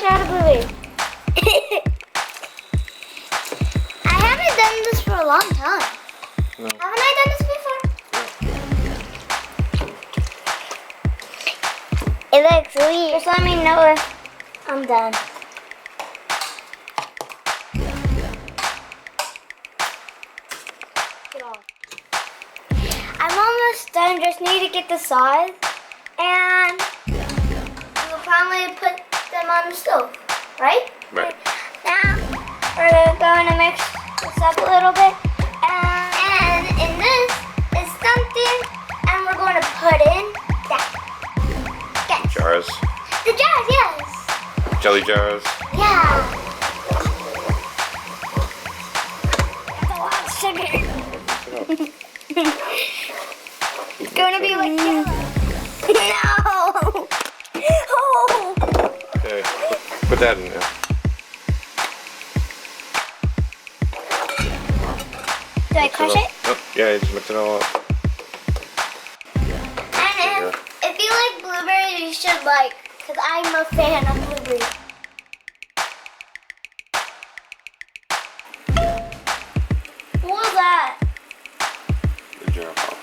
mash out of blueberry. I haven't done this for a long time. No. Haven't I done this before? It looks sweet. Just let me know if I'm done. I'm almost done. Just need to get the size, and we'll probably put them on the stove, right? Right. Now we're going to mix this up a little bit, and in this is something, and we're going to put in that. Yes. Jars. The jars, yes. Jelly jars. Yeah. That's a lot of sugar. It's going to be like yellow. No. Oh. Okay. Put that in there. Do I crush it? Oh, yeah, just mix it all up. And if you like blueberries, you should like, because I'm a fan of blueberries. What was that? The jar pop.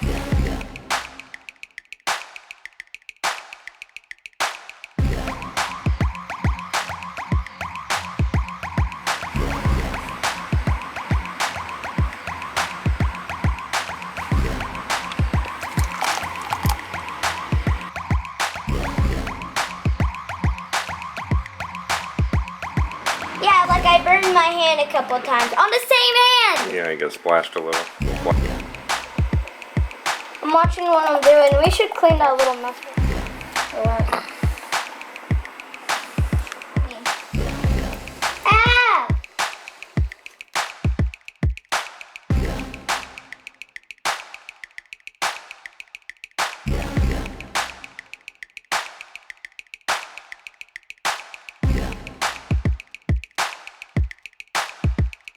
Yeah, like I burned my hand a couple of times on the same hand. Yeah, you get splashed a little. I'm watching what I'm doing. We should clean that little mess up. Ah!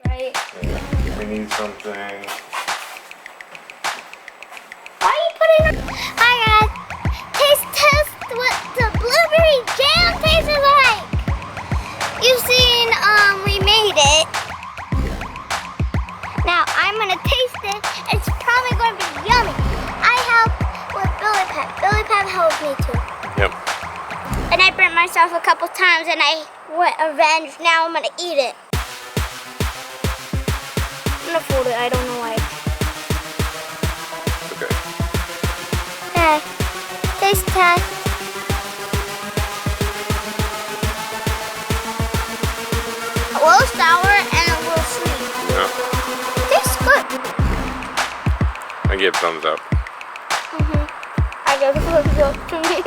Right. Yeah, we need something. Why are you putting it? Hi guys. Taste test what the blueberry jam tastes like. You've seen we made it. Now I'm gonna taste it. It's probably gonna be yummy. I helped with Billy Pep. Billy Pep helped me too. Yep. And I burnt myself a couple times and I went avenged. Now I'm gonna eat it. I'm gonna fold it. I don't know why. Okay. Okay. Taste test. A little sour and a little sweet. Yeah. Tastes good. I give thumbs up. I give it a thumbs up to me.